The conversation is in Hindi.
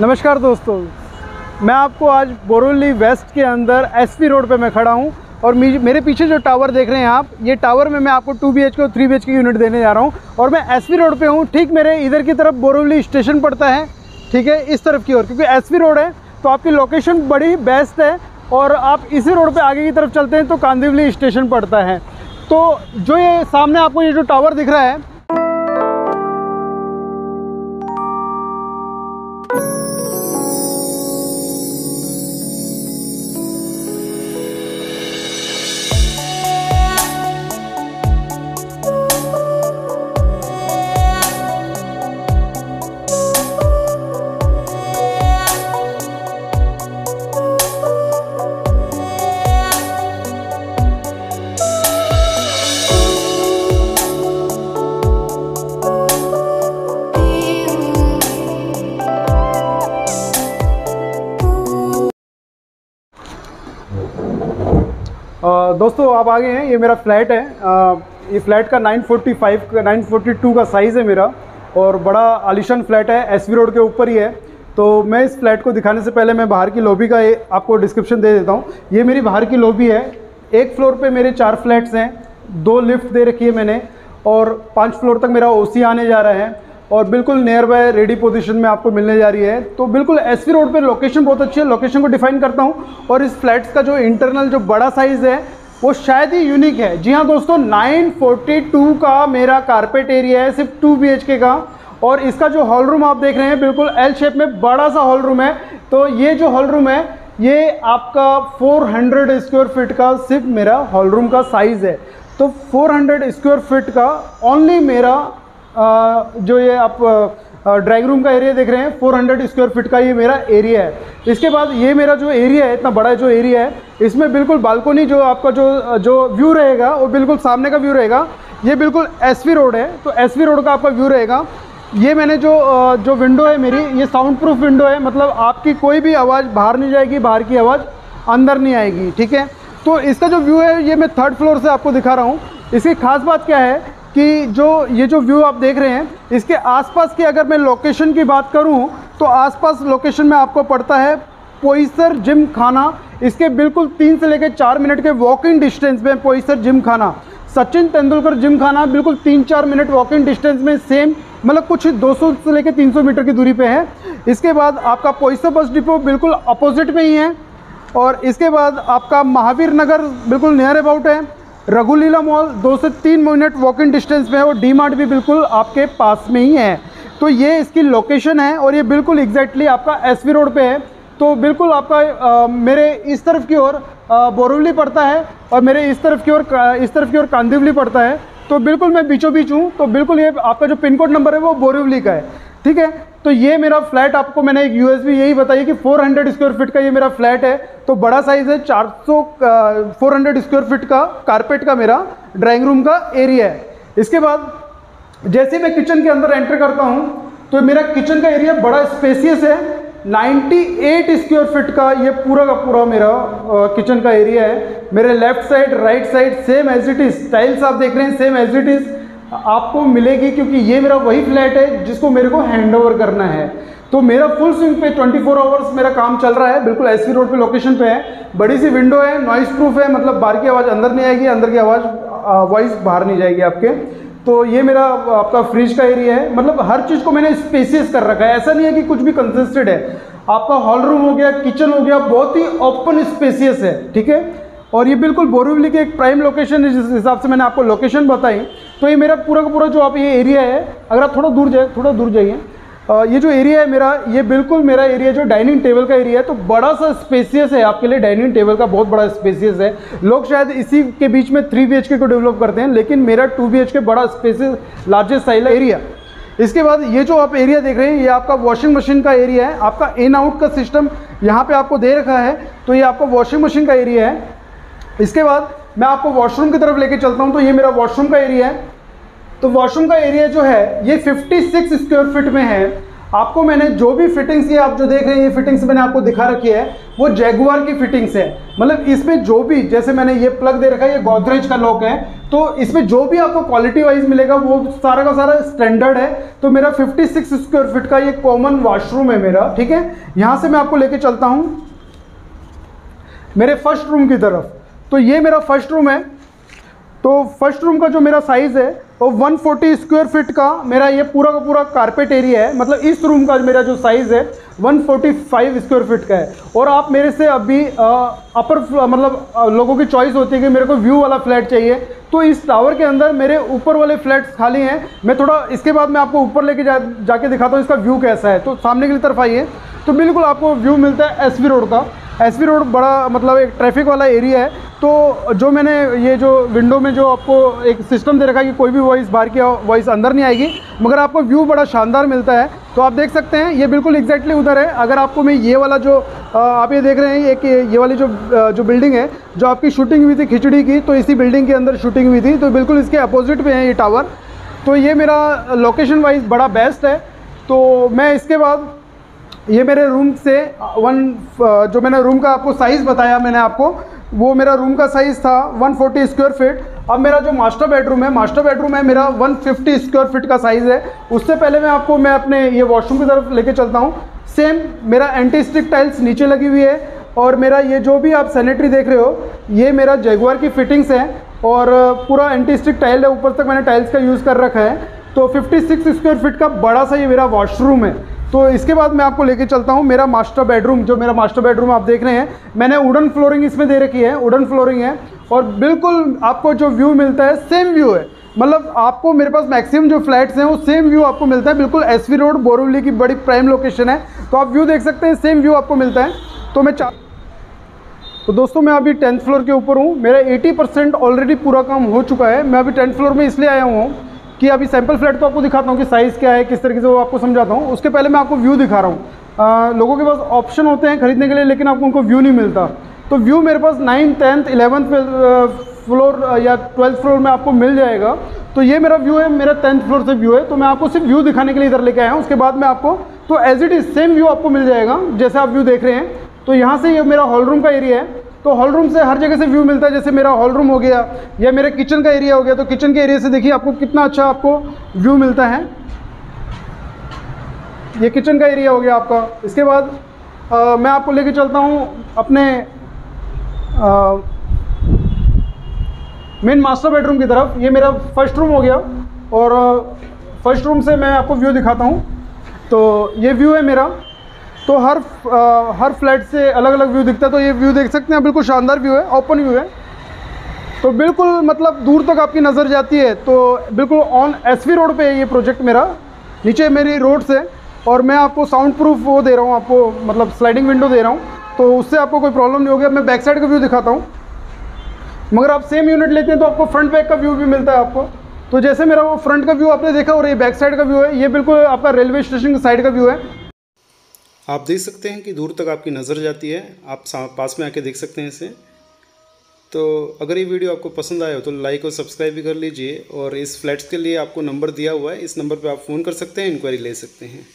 नमस्कार दोस्तों, मैं आपको आज बोरिवली वेस्ट के अंदर एसपी रोड पे मैं खड़ा हूँ और मेरे पीछे जो टावर देख रहे हैं आप, ये टावर में मैं आपको 2 BHK और 3 BHK यूनिट देने जा रहा हूँ। और मैं एसपी रोड पे हूँ, ठीक मेरे इधर की तरफ बोरिवली स्टेशन पड़ता है, ठीक है, इस तरफ की ओर, क्योंकि एसपी रोड है तो आपकी लोकेशन बड़ी बेस्ट है। और आप इसी रोड पर आगे की तरफ चलते हैं तो कांदिवली स्टेशन पड़ता है। तो जो ये सामने आपको ये जो टावर दिख रहा है, दोस्तों आप आगे हैं, ये मेरा फ्लैट है। ये फ्लैट का 942 का साइज़ है मेरा और बड़ा आलीशान फ्लैट है, एसवी रोड के ऊपर ही है। तो मैं इस फ्लैट को दिखाने से पहले मैं बाहर की लॉबी का आपको डिस्क्रिप्शन दे देता हूँ। ये मेरी बाहर की लॉबी है। एक फ्लोर पे मेरे 4 फ्लैट्स हैं, 2 लिफ्ट दे रखी है मैंने और 5 फ्लोर तक मेरा ओसी आने जा रहा है और बिल्कुल नियर बाय रेडी पोजीशन में आपको मिलने जा रही है। तो बिल्कुल एसवी रोड पे लोकेशन बहुत अच्छी है। लोकेशन को डिफाइन करता हूँ और इस फ्लैट्स का जो इंटरनल जो बड़ा साइज़ है वो शायद ही यूनिक है। जी हाँ दोस्तों, 942 का मेरा कारपेट एरिया है, सिर्फ 2 BHK का। और इसका जो हॉल रूम आप देख रहे हैं बिल्कुल एल शेप में बड़ा सा हॉल रूम है। तो ये जो हॉल रूम है ये आपका 400 स्क्वायर फीट का सिर्फ मेरा हॉल रूम का साइज़ है। तो 400 स्क्वायर फीट का ओनली मेरा जो ये आप ड्राइंग रूम का एरिया देख रहे हैं, 400 स्क्वायर फीट का ये मेरा एरिया है। इसके बाद ये मेरा जो एरिया है, इतना बड़ा जो एरिया है, इसमें बिल्कुल बालकोनी जो आपका जो व्यू रहेगा वो बिल्कुल सामने का व्यू रहेगा। ये बिल्कुल एसवी रोड है तो एसवी रोड का आपका व्यू रहेगा। ये मैंने जो विंडो है मेरी, ये साउंड प्रूफ विंडो है, मतलब आपकी कोई भी आवाज़ बाहर नहीं जाएगी, बाहर की आवाज़ अंदर नहीं आएगी, ठीक है। तो इसका जो व्यू है ये मैं 3rd फ्लोर से आपको दिखा रहा हूँ। इसकी खास बात क्या है कि ये जो व्यू आप देख रहे हैं, इसके आसपास की अगर मैं लोकेशन की बात करूं तो आसपास लोकेशन में आपको पड़ता है पोईसर जिम खाना। इसके बिल्कुल 3 से लेकर 4 मिनट के वॉकिंग डिस्टेंस में पोईसर जिम खाना, सचिन तेंदुलकर जिम खाना बिल्कुल 3-4 मिनट वॉकिंग डिस्टेंस में, सेम मतलब कुछ 200 से लेकर 300 मीटर की दूरी पे है। इसके बाद आपका पोईसर बस डिपो बिल्कुल अपोजिट में ही है। और इसके बाद आपका महावीर नगर बिल्कुल नियर अबाउट है। रघुलीला मॉल 2 से 3 मिनट वॉकिंग डिस्टेंस में है और डी मार्ट भी बिल्कुल आपके पास में ही है। तो ये इसकी लोकेशन है और ये बिल्कुल एग्जैक्टली आपका एसवी रोड पे है। तो बिल्कुल आपका मेरे इस तरफ की ओर बोरिवली पड़ता है और मेरे इस तरफ की ओर कांदिवली पड़ता है। तो बिल्कुल मैं बीचों बीच हूँ। तो बिल्कुल ये आपका जो पिन कोड नंबर है वो बोरिवली का है, ठीक है। तो ये मेरा फ्लैट, आपको मैंने एक यूएसबी यही बताई कि 400 स्क्वायर फीट का ये मेरा फ्लैट है। तो बड़ा साइज़ है, 400 स्क्वायर फीट का कारपेट का मेरा ड्राइंग रूम का एरिया है। इसके बाद जैसे मैं किचन के अंदर एंटर करता हूँ तो मेरा किचन का एरिया बड़ा स्पेसियस है। 98 स्क्वायर फीट का ये पूरा का पूरा मेरा किचन का एरिया है। मेरे left side right side same as it is, tiles आप देख रहे हैं सेम एज इट इज़ आपको मिलेगी, क्योंकि ये मेरा वही फ्लैट है जिसको मेरे को हैंड ओवर करना है। तो मेरा फुल स्विंग पे 24 आवर्स मेरा काम चल रहा है। बिल्कुल एसवी रोड पे लोकेशन पे है। बड़ी सी विंडो है, नॉइस प्रूफ है, मतलब बाहर की आवाज़ अंदर नहीं आएगी, अंदर की आवाज़ वॉइस बाहर नहीं जाएगी आपके। तो ये मेरा आपका फ्रिज का एरिया है। मतलब हर चीज़ को मैंने स्पेसियस कर रखा है, ऐसा नहीं है कि कुछ भी कंसिस्टेड है। आपका हॉल रूम हो गया, किचन हो गया, बहुत ही ओपन स्पेसियस है, ठीक है। और ये बिल्कुल बोरिवली की एक प्राइम लोकेशन है, जिस हिसाब से मैंने आपको लोकेशन बताई। तो ये मेरा पूरा का पूरा जो आप ये एरिया है, अगर आप थोड़ा दूर जाइए, ये जो एरिया है मेरा, ये बिल्कुल मेरा एरिया जो डाइनिंग टेबल का एरिया है। तो बड़ा सा स्पेसियस है आपके लिए, डाइनिंग टेबल का बहुत बड़ा स्पेसियस है। लोग शायद इसी के बीच में 3 BHK को डेवलप करते हैं, लेकिन मेरा 2 BHK बड़ा स्पेसियस लार्जेस्ट साइज एरिया। इसके बाद ये जो आप एरिया देख रहे हैं ये आपका वॉशिंग मशीन का एरिया है। आपका इन आउट का सिस्टम यहाँ पे आपको दे रखा है। तो ये आपका वॉशिंग मशीन का एरिया है। इसके बाद मैं आपको वॉशरूम की तरफ लेके चलता हूँ। तो ये मेरा वॉशरूम का एरिया है। तो वॉशरूम का एरिया जो है ये 56 स्क्वायर फीट में है। आपको मैंने जो भी फिटिंग्स, ये आप जो देख रहे हैं ये फिटिंग्स मैंने आपको दिखा रखी है, वो जैगुआर की फिटिंग्स है। मतलब इसमें जो भी, जैसे मैंने ये प्लग दे रखा है, ये गोदरेज का लॉक है, तो इसमें जो भी आपको क्वालिटी वाइज मिलेगा वो सारा का सारा स्टैंडर्ड है। तो मेरा 56 स्क्वायर फीट का ये कॉमन वॉशरूम है मेरा, ठीक है। यहाँ से मैं आपको लेके चलता हूँ मेरे फर्स्ट रूम की तरफ। तो ये मेरा फर्स्ट रूम है। तो फर्स्ट रूम का जो मेरा साइज़ है वो 140 स्क्वायर फीट का मेरा ये पूरा का पूरा कारपेट एरिया है। मतलब इस रूम का मेरा जो साइज़ है 145 स्क्वायर फीट का है। और आप मेरे से अभी अपर मतलब लोगों की चॉइस होती है कि मेरे को व्यू वाला फ्लैट चाहिए, तो इस टावर के अंदर मेरे ऊपर वाले फ्लैट्स खाली हैं। मैं थोड़ा इसके बाद मैं आपको ऊपर लेके जाके दिखाता हूँ इसका व्यू कैसा है। तो सामने की तरफ आइए, तो बिल्कुल आपको व्यू मिलता है एसवी रोड का। एसवी रोड बड़ा मतलब एक ट्रैफिक वाला एरिया है। तो जो मैंने ये जो विंडो में जो आपको एक सिस्टम दे रखा है कि कोई भी वॉइस बाहर की वॉइस अंदर नहीं आएगी, मगर आपको व्यू बड़ा शानदार मिलता है। तो आप देख सकते हैं ये बिल्कुल एग्जैक्टली उधर है। अगर आपको मैं ये वाला जो आप ये देख रहे हैं, एक ये वाली जो बिल्डिंग है जो आपकी शूटिंग हुई थी खिचड़ी की, तो इसी बिल्डिंग के अंदर शूटिंग हुई थी। तो बिल्कुल इसके अपोजिट पे है ये टावर। तो ये मेरा लोकेशन वाइज बड़ा बेस्ट है। तो मैं इसके बाद ये मेरे रूम से जो मैंने रूम का आपको साइज़ बताया मैंने आपको, वो मेरा रूम का साइज़ था 140 स्क्वायर फीट। अब मेरा जो मास्टर बेडरूम है मेरा 150 स्क्वायर फीट का साइज़ है। उससे पहले मैं अपने ये वॉशरूम की तरफ लेके चलता हूँ। सेम मेरा एंटी स्टिक टाइल्स नीचे लगी हुई है, और मेरा ये जो भी आप सैनिटरी देख रहे हो ये मेरा जैगुआर की फिटिंग्स है, और पूरा एंटी स्टिक टाइल है, ऊपर तक मैंने टाइल्स का यूज़ कर रखा है। तो 56 स्क्वायर फीट का बड़ा सा ये मेरा वॉशरूम है। तो इसके बाद मैं आपको लेके चलता हूँ मेरा मास्टर बेडरूम। जो मेरा मास्टर बेडरूम आप देख रहे हैं, मैंने वुडन फ्लोरिंग इसमें दे रखी है, वुडन फ्लोरिंग है, और बिल्कुल आपको जो व्यू मिलता है सेम व्यू है। मतलब आपको मेरे पास मैक्सिमम जो फ्लैट्स हैं वो सेम व्यू आपको मिलता है। बिल्कुल एसवी रोड बोरिवली की बड़ी प्राइम लोकेशन है, तो आप व्यू देख सकते हैं, सेम व्यू आपको मिलता है। तो दोस्तों मैं अभी 10th फ्लोर के ऊपर हूँ। मेरा 80% ऑलरेडी पूरा काम हो चुका है। मैं अभी 10th फ्लोर में इसलिए आया हूँ कि अभी सैंपल फ्लैट तो आपको दिखाता हूँ कि साइज़ क्या है, किस तरीके से वो आपको समझाता हूँ। उसके पहले मैं आपको व्यू दिखा रहा हूँ। लोगों के पास ऑप्शन होते हैं खरीदने के लिए, लेकिन आपको उनको व्यू नहीं मिलता। तो व्यू मेरे पास 9th, 10th, 11th फ्लोर या 12th फ्लोर में आपको मिल जाएगा। तो ये मेरा व्यू है, मेरा 10th फ्लोर से व्यू है। तो मैं आपको सिर्फ व्यू दिखाने के लिए इधर लेके आया हूँ। उसके बाद में आपको तो as it is same view आपको मिल जाएगा जैसे आप व्यू देख रहे हैं। तो यहाँ से ये मेरा हॉल रूम का एरिया है। तो हॉल रूम से हर जगह से व्यू मिलता है। जैसे मेरा हॉल रूम हो गया या मेरे किचन का एरिया हो गया, तो किचन के एरिया से देखिए आपको कितना अच्छा आपको व्यू मिलता है। ये किचन का एरिया हो गया आपका। इसके बाद मैं आपको लेके चलता हूँ अपने मेन मास्टर बेडरूम की तरफ। ये मेरा फर्स्ट रूम हो गया, और फर्स्ट रूम से मैं आपको व्यू दिखाता हूँ। तो ये व्यू है मेरा। तो हर फ्लैट से अलग अलग व्यू दिखता है। तो ये व्यू देख सकते हैं, बिल्कुल शानदार व्यू है, ओपन व्यू है। तो बिल्कुल मतलब दूर तक आपकी नज़र जाती है। तो बिल्कुल ऑन एसवी रोड पे है ये प्रोजेक्ट मेरा, नीचे मेरी रोड से। और मैं आपको साउंड प्रूफ वो दे रहा हूँ, आपको मतलब स्लाइडिंग विंडो दे रहा हूँ, तो उससे आपको कोई प्रॉब्लम नहीं होगी। अब मैं बैक साइड का व्यू दिखाता हूँ। मगर आप सेम यूनिट लेते हैं तो आपको फ्रंट बैक का व्यू भी मिलता है आपको। तो जैसे मेरा वो फ्रंट का व्यू आपने देखा, और ये बैक साइड का व्यू है, ये बिल्कुल आपका रेलवे स्टेशन की साइड का व्यू है। आप देख सकते हैं कि दूर तक आपकी नज़र जाती है, आप पास में आके देख सकते हैं इसे। तो अगर ये वीडियो आपको पसंद आया हो तो लाइक और सब्सक्राइब भी कर लीजिए। और इस फ्लैट्स के लिए आपको नंबर दिया हुआ है, इस नंबर पे आप फ़ोन कर सकते हैं, इंक्वायरी ले सकते हैं।